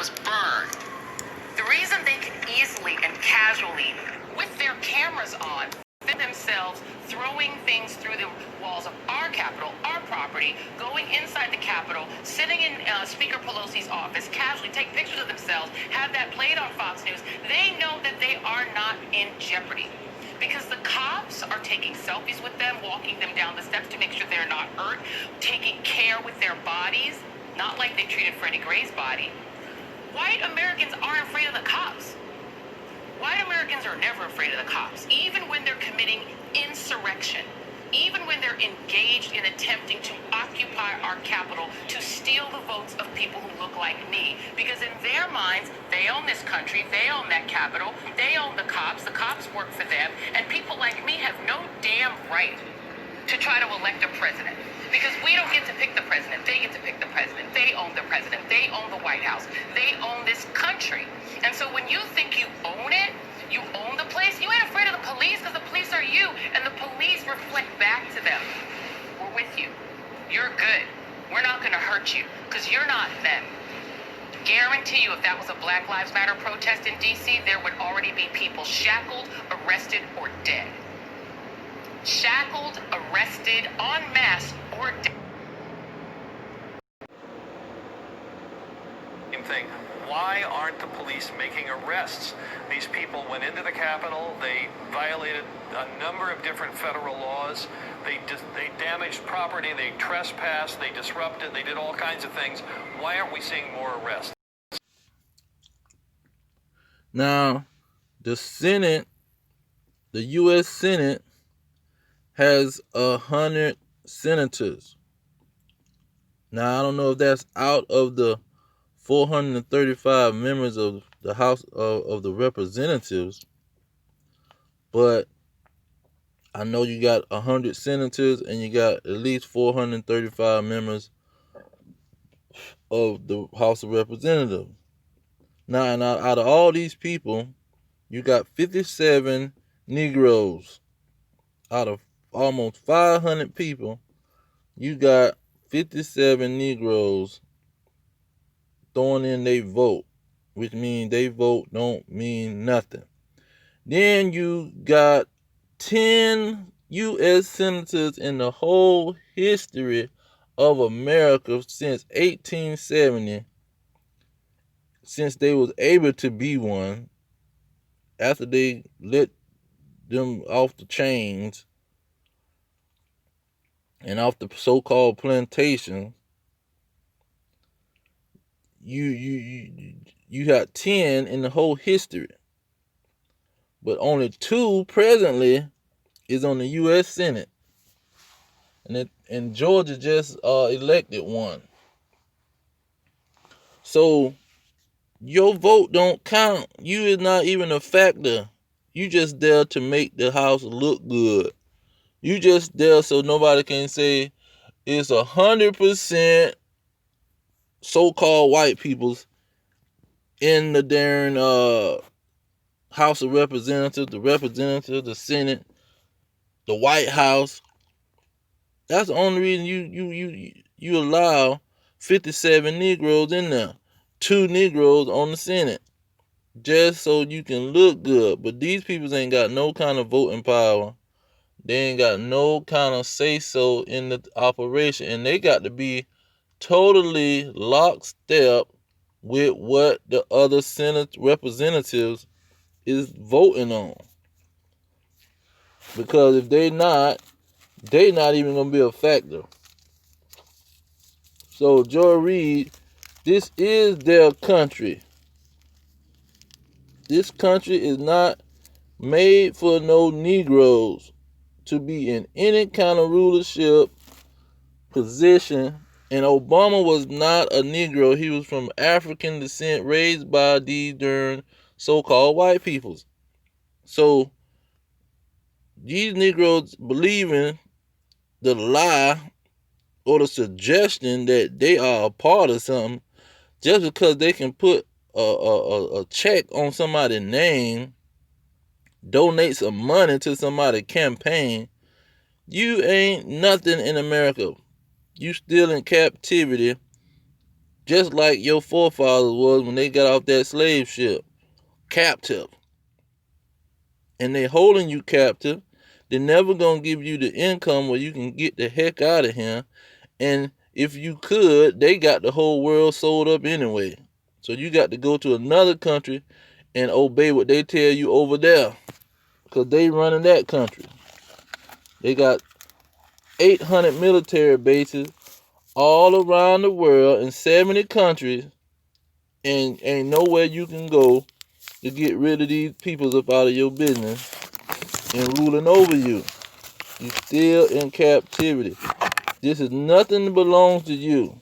was burned. The reason they can easily and casually, with their cameras on, film themselves throwing things through the walls of our Capitol, our property, going inside the Capitol, sitting in Speaker Pelosi's office, casually take pictures of themselves, have that played on Fox News, they know that they are not in jeopardy. Because the cops are taking selfies with them, walking them down the steps to make sure they're not hurt, taking care with their bodies, not like they treated Freddie Gray's body. White Americans aren't afraid of the cops. White Americans are never afraid of the cops, even when they're committing insurrection, even when they're engaged in attempting to occupy our Capitol to steal the votes of people who look like me. Because in their minds, they own this country, they own that Capitol, they own the cops work for them, and people like me have no damn right to try to elect a president. Because we don't get to pick the president. They get to pick the president. They own the president. They own the White House. They own this country. And so when you think you own it, you own the place, you ain't afraid of the police because the police are you. And the police reflect back to them. We're with you. You're good. We're not going to hurt you because you're not them. Guarantee you if that was a Black Lives Matter protest in D.C., there would already be people shackled, arrested, or dead. Shackled, arrested, en masse, or dead. Same thing. Why aren't the police making arrests? These people went into the Capitol. They violated a number of different federal laws. They damaged property. They trespassed. They disrupted. They did all kinds of things. Why aren't we seeing more arrests? Now, the Senate, the U.S. Senate, has 100 senators. Now, I don't know if that's out of the 435 members of the House of the Representatives, but I know you got 100 senators and you got at least 435 members of the House of Representatives. Now, and out of all these people, you got 57 Negroes. Out of almost 500 people, you got 57 Negroes throwing in their vote, which means they vote don't mean nothing. Then you got 10 U.S. senators in the whole history of America since 1870, since they was able to be one, after they let them off the chains and off the so-called plantation. You got 10 in the whole history, but only 2 presently is on the U.S. Senate, and Georgia just elected one. So your vote don't count. You is not even a factor. You just there to make the house look good. You just there so nobody can say it's 100% so-called white peoples in the darn House of Representatives, the Senate, the White House. That's the only reason you allow 57 Negroes in there, 2 Negroes on the Senate, just so you can look good. But these people ain't got no kind of voting power. They ain't got no kind of say-so in the operation, and they got to be totally lockstep with what the other Senate representatives is voting on. Because if they not even gonna be a factor. So Joy Reid, this is their country. This country is not made for no Negroes to be in any kind of rulership position. And Obama was not a Negro. He was from African descent, raised by these darn so-called white peoples. So these Negroes believing the lie or the suggestion that they are a part of something just because they can put a check on somebody's name, donate some money to somebody's campaign. You ain't nothing in America. You still in captivity just like your forefathers was when they got off that slave ship, captive. And they holding you captive. They're never going to give you the income where you can get the heck out of here. And if you could, they got the whole world sold up anyway. So you got to go to another country and obey what they tell you over there, because they running that country. They got 800 military bases all around the world in 70 countries, and ain't nowhere you can go to get rid of these peoples up out of your business and ruling over you. You still in captivity. This is nothing that belongs to you.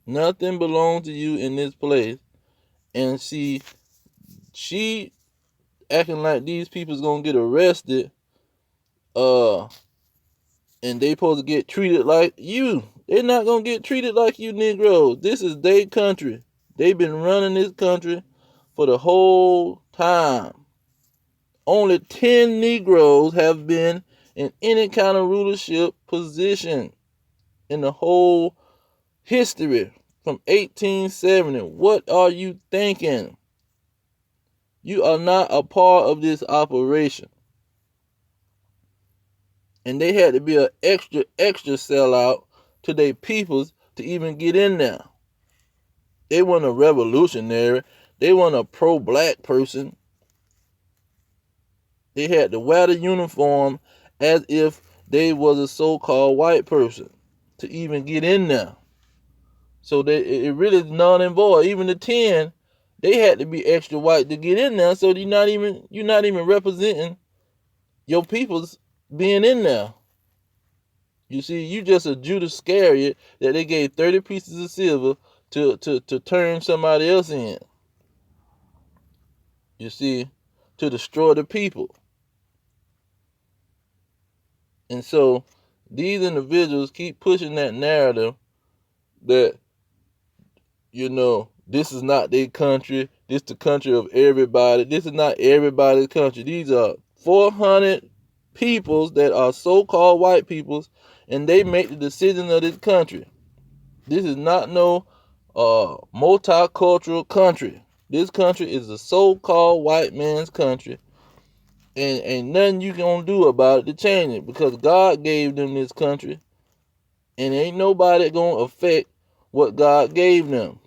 Nothing belongs to you in this place. And see, she acting like these people's gonna get arrested, and they supposed to get treated like you. They're not gonna get treated like you Negroes. This is their country. They've been running this country for the whole time. Only 10 Negroes have been in any kind of rulership position in the whole history from 1870. What are you thinking? You are not a part of this operation. And they had to be an extra sellout to their peoples to even get in there. They weren't a revolutionary. They weren't a pro-black person. They had to wear the uniform as if they was a so-called white person to even get in there. So it really is null and void. Even the 10, they had to be extra white to get in there. So you're not even representing your people's being in there. You see, you just a Judas Iscariot that they gave 30 pieces of silver to turn somebody else in. You see, to destroy the people. And so these individuals keep pushing that narrative that, this is not their country. This is the country of everybody. This is not everybody's country. These are 400 peoples that are so-called white peoples, and they make the decision of this country. This is not no multicultural country. This country is a so-called white man's country, and ain't nothing you can do about it to change it, because God gave them this country, and ain't nobody gonna affect what God gave them.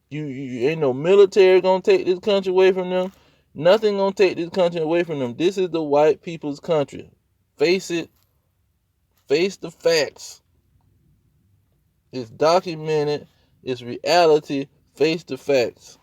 You ain't no military gonna take this country away from them. Nothing gonna take this country away from them. This is the white people's country. Face it. Face the facts. It's documented. It's reality. Face the facts.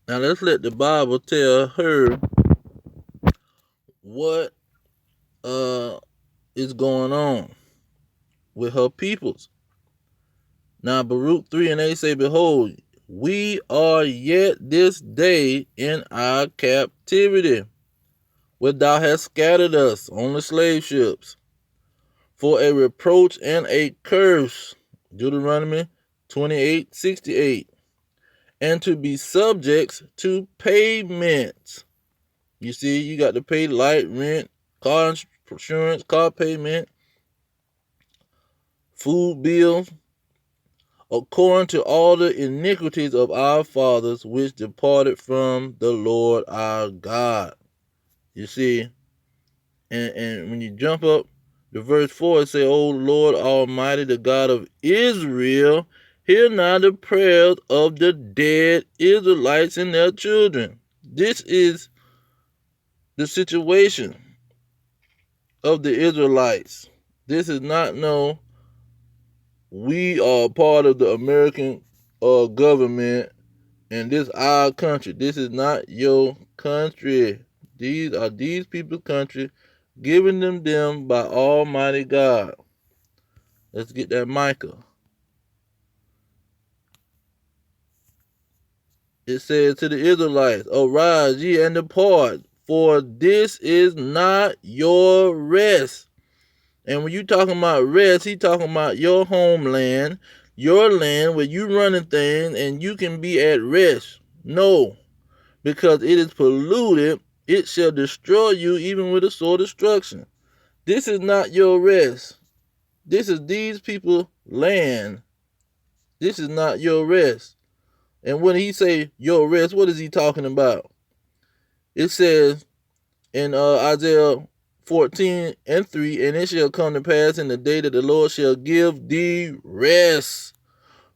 Now let's let the Bible tell her what is going on with her peoples. Now Baruch 3:8 say, behold, we are yet this day in our captivity, where thou hast scattered us on the slave ships, for a reproach and a curse. Deuteronomy 28:68. And to be subjects to payments. You see, you got to pay light, rent, car insurance, car payment, food bills, according to all the iniquities of our fathers which departed from the Lord our God. You see, and when you jump up to verse 4, it say, O Lord Almighty, the God of Israel, hear now the prayers of the dead Israelites and their children. This is the situation of the Israelites. This is not we are part of the American government, and this our country. This is not your country. These are these people's country, given them by Almighty God. Let's get that Micah. It says to the Israelites, arise ye and depart, for this is not your rest. And when you talking about rest, he talking about your homeland, your land where you running things and you can be at rest. No, because it is polluted, it shall destroy you even with a sore destruction. This is not your rest. This is these people land. This is not your rest. And when he say your rest, what is he talking about? It says in Isaiah 14:3, and it shall come to pass in the day that the Lord shall give thee rest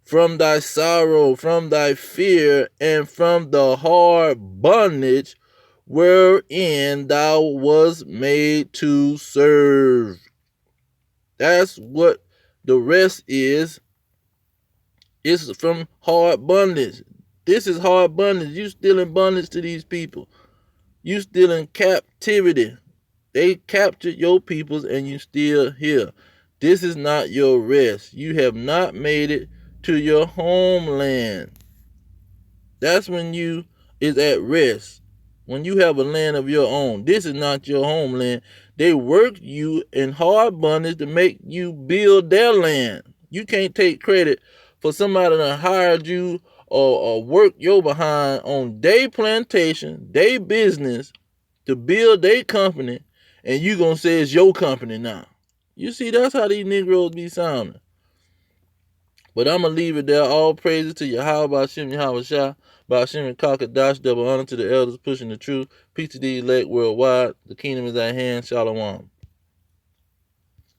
from thy sorrow, from thy fear, and from the hard bondage wherein thou wast made to serve. That's what the rest is. It's from hard bondage. This is hard bondage. You still in bondage to these people. You still in captivity. They captured your peoples and you still here. This is not your rest. You have not made it to your homeland. That's when you is at rest. When you have a land of your own. This is not your homeland. They worked you in hard bondage to make you build their land. You can't take credit for somebody that hired you or worked your behind on their plantation, their business, to build their company, and you gonna say it's your company now. You see, that's how these Negroes be sounding. But I'm going to leave it there. All praises to Yahweh, Ba'ashem, Yahweh Shah, Ba'ashem, and Kakadash, double honor to the elders pushing the truth. Peace to the elect worldwide. The kingdom is at hand. Shalom.